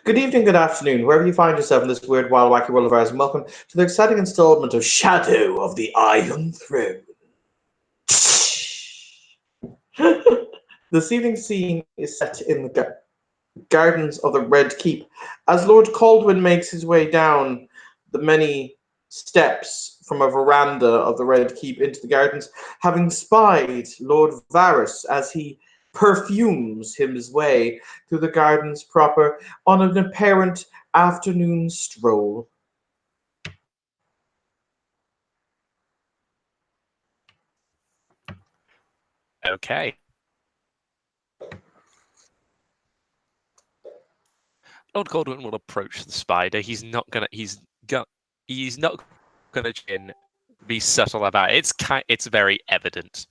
Good evening, good afternoon, wherever you find yourself in this weird, wild, wacky world of ours, and welcome to the exciting installment of Shadow of the Iron Throne. This evening's scene is set in the gardens of the Red Keep, as Lord Caldwin makes his way down the many steps from a veranda of the Red Keep into the gardens, having spied Lord Varys as he perfumes his way through the gardens proper on an apparent afternoon stroll. Okay. Lord Caldwin will approach the spider. He's not gonna be subtle about it. It's very evident.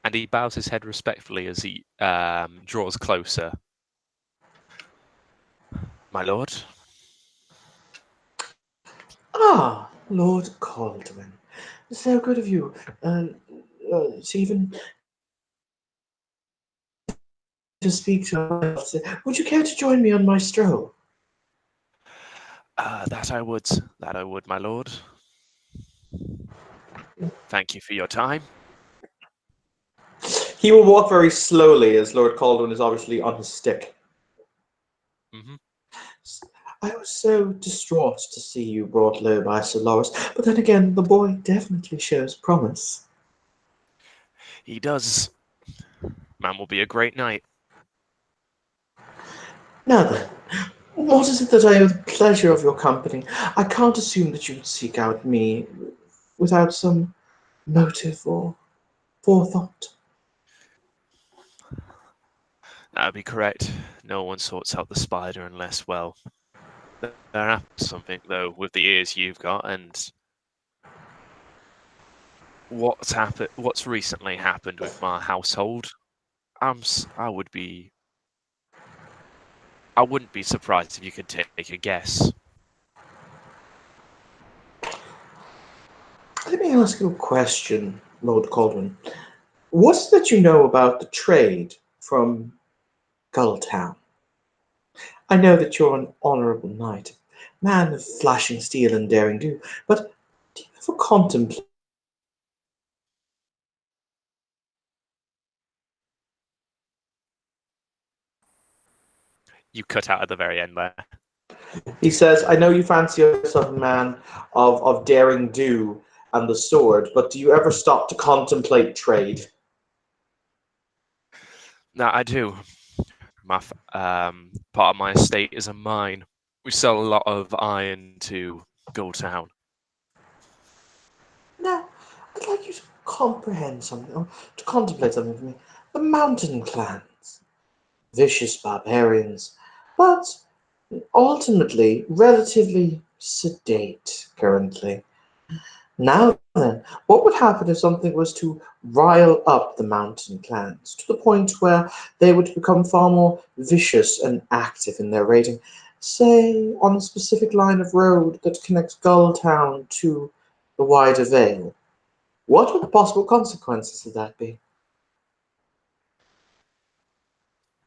And he bows his head respectfully as he draws closer. My lord? Ah, Lord Caldwin. So good of you, Stephen, to speak to us. Would you care to join me on my stroll? That I would, my lord. Thank you for your time. He will walk very slowly, as Lord Caldwin is obviously on his stick. Mm-hmm. I was so distraught to see you brought low by Sir Loris, but then again, the boy definitely shows promise. He does. Man will be a great knight. Now then, what is it that I have the pleasure of your company? I can't assume that you would seek out me without some motive or forethought. That would be correct. No one sorts out the spider unless, well, they're after something, though, with the ears you've got, and what's recently happened with my household, I wouldn't be surprised if you could take a guess. Let me ask you a question, Lord Caldwin. What's that you know about the trade from Gulltown? I know that you're an honorable knight, man of flashing steel and daring do, but do you ever contemplate? You cut out at the very end there. He says, I know you fancy yourself a man of daring do and the sword, but do you ever stop to contemplate trade? No, I do. Part of my estate is a mine. We sell a lot of iron to Gulltown. Now, I'd like you to comprehend something, or to contemplate something for me. The mountain clans, vicious barbarians, but ultimately relatively sedate currently. Now then, what would happen if something was to rile up the mountain clans to the point where they would become far more vicious and active in their raiding, say on a specific line of road that connects Gulltown to the wider Vale? What would the possible consequences of that be?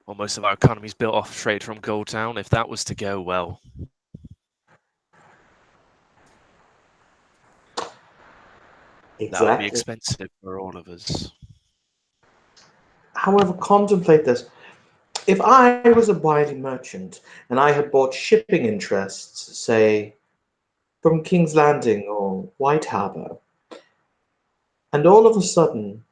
Well, most of our economy is built off trade from Gulltown. If that was to go, well, that would be Exactly. expensive for all of us. However, contemplate this. If I was a wily merchant and I had bought shipping interests, say, from King's Landing or White Harbour, and all of a sudden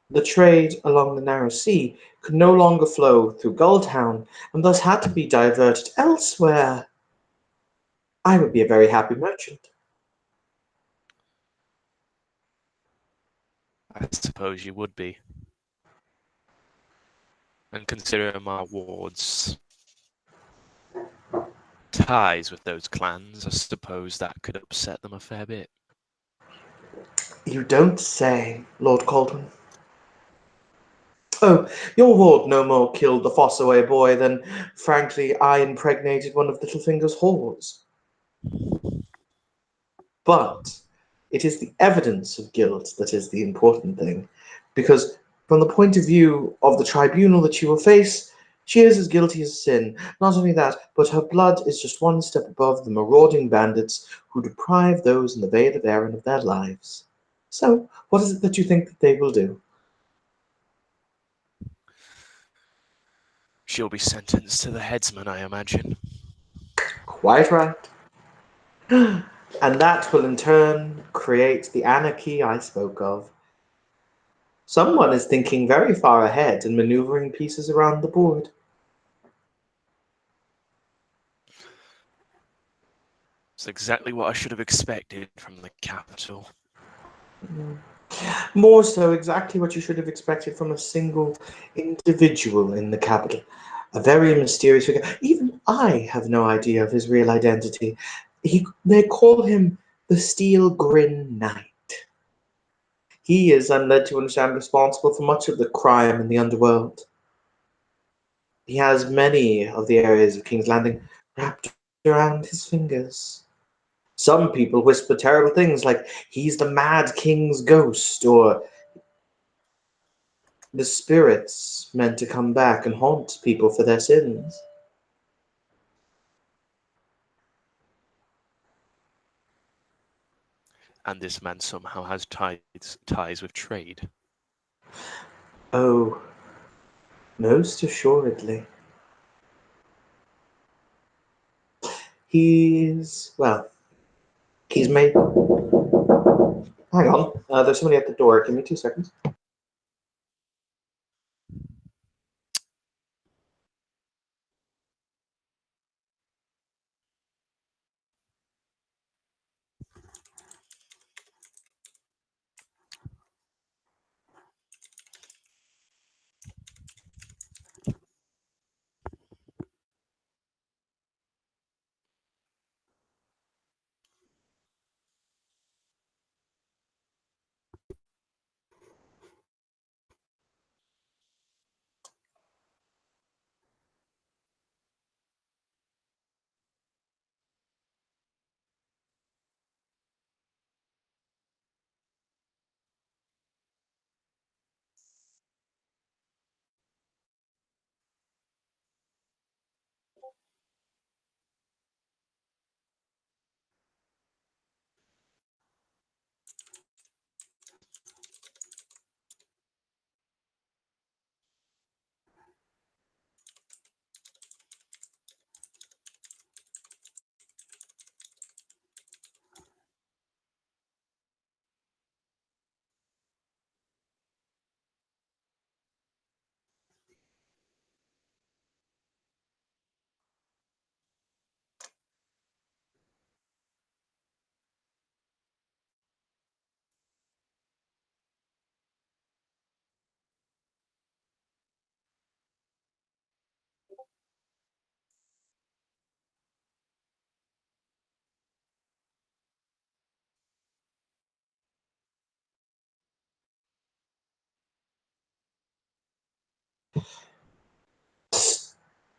the trade along the narrow sea could no longer flow through Gulltown and thus had to be diverted elsewhere, I would be a very happy merchant. I suppose you would be. And considering my ward's ties with those clans, I suppose that could upset them a fair bit. You don't say, Lord Caldwin. Oh, your ward no more killed the Fossaway boy than, frankly, I impregnated one of Littlefinger's whores. But it is the evidence of guilt that is the important thing, because From the point of view of the tribunal that she will face, she is as guilty as sin. Not only that, but her blood is just one step above the marauding bandits who deprive those in the Vale of Erin of their lives. So, what is it that you think that they will do? She'll be sentenced to the headsman, I imagine. Quite right. And that will in turn create the anarchy I spoke of. Someone is thinking very far ahead and maneuvering pieces around the board. It's exactly what I should have expected from the capital. More so, exactly what you should have expected from a single individual in the capital. A very mysterious figure. Even I have no idea of his real identity. They call him the Steel Grin Knight. He is, I'm led to understand, responsible for much of the crime in the underworld. He has many of the areas of King's Landing wrapped around his fingers. Some people whisper terrible things like he's the Mad King's ghost, or the spirits meant to come back and haunt people for their sins. And this man somehow has ties with trade. Oh, most assuredly. He's made. Hang on, there's somebody at the door. Give me 2 seconds.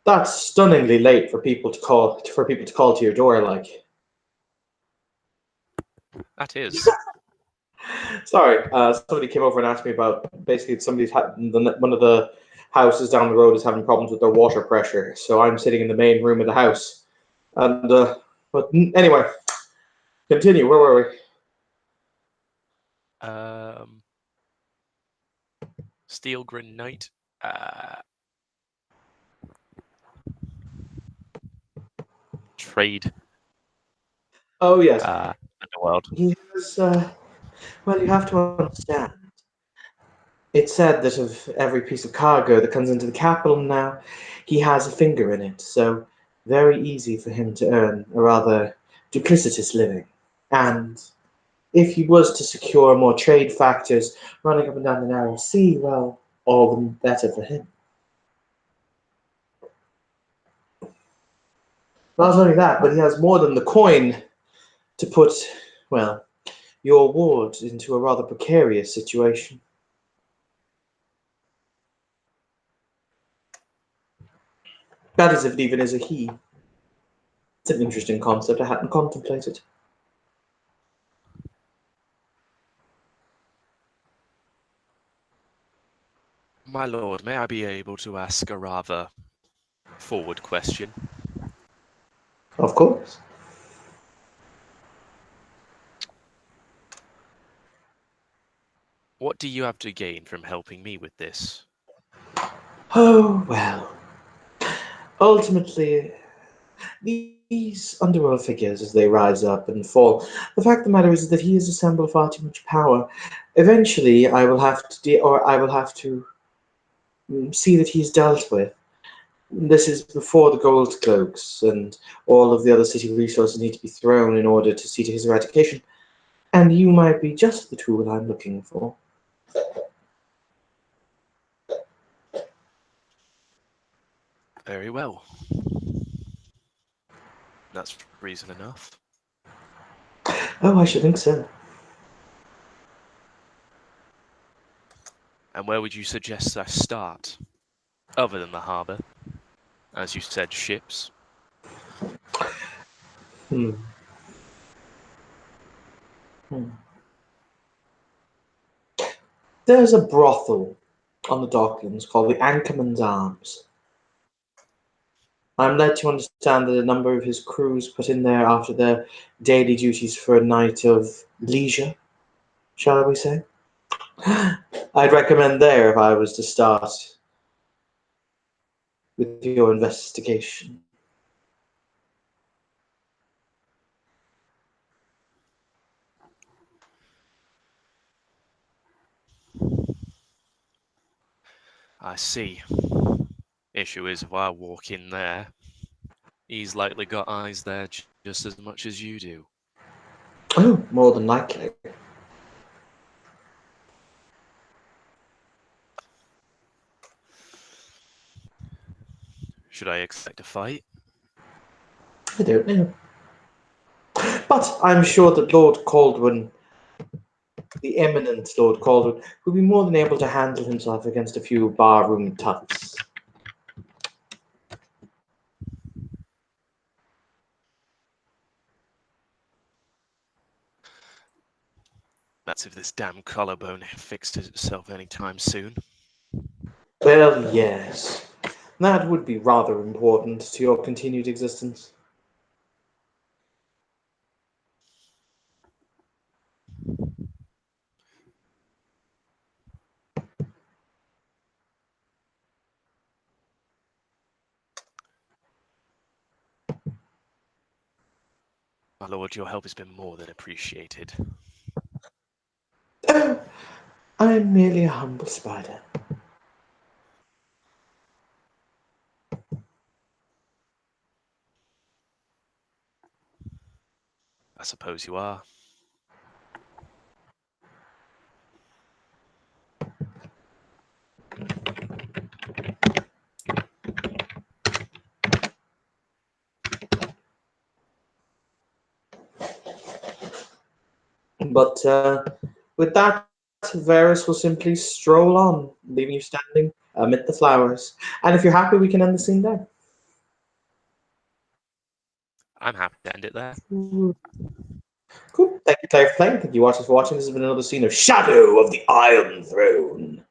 That's stunningly late for people to call to your door. Like, That is. sorry, somebody came over and asked me about basically one of the houses down the road is having problems with their water pressure. So I'm sitting in the main room of the house, and but anyway, continue. Where were we? Steel Grin Knight. Trade. Oh yes, Underworld. he has. Well, you have to understand. It's said that of every piece of cargo that comes into the capital now, he has a finger in it. So very easy for him to earn a rather duplicitous living. And if he was to secure more trade factors running up and down the narrow sea, well, all the better for him. Not only that, but he has more than the coin to put, well, your ward into a rather precarious situation. That is if it even is a he. It's an interesting concept I hadn't contemplated. My lord, may I be able to ask a rather forward question? Of course. What do you have to gain from helping me with this? Oh, well. Ultimately, these underworld figures, as they rise up and fall, the fact of the matter is that he has assembled far too much power. Eventually, I will have to, I will have to see that he's dealt with. This is before the gold cloaks and all of the other city resources need to be thrown in order to see to his eradication. And you might be just the tool I'm looking for. Very well. That's reason enough. Oh, I should think so. And where would you suggest I start? Other than the harbour? As you said, ships. Hmm. Hmm. There's a brothel on the Docklands called the Anchorman's Arms. I'm led to understand that a number of his crews put in there after their daily duties for a night of leisure, shall we say? I'd recommend there if I was to start with your investigation. I see. Issue is, if I walk in there, he's likely got eyes there just as much as you do. Oh, more than likely. Should I expect a fight? I don't know. But I'm sure that Lord Caldwin, the eminent Lord Caldwin, will be more than able to handle himself against a few barroom toughs. That's if this damn collarbone fixes itself anytime soon. Well, yes. That would be rather important to your continued existence. My lord, your help has been more than appreciated. Oh, I'm merely a humble spider. I suppose you are. But with that, Varys will simply stroll on, leaving you standing amid the flowers. And if you're happy, we can end the scene there. I'm happy to end it there. Cool. Thank you, Claire, for playing. Thank you, watchers, for watching. This has been another scene of Shadow of the Iron Throne.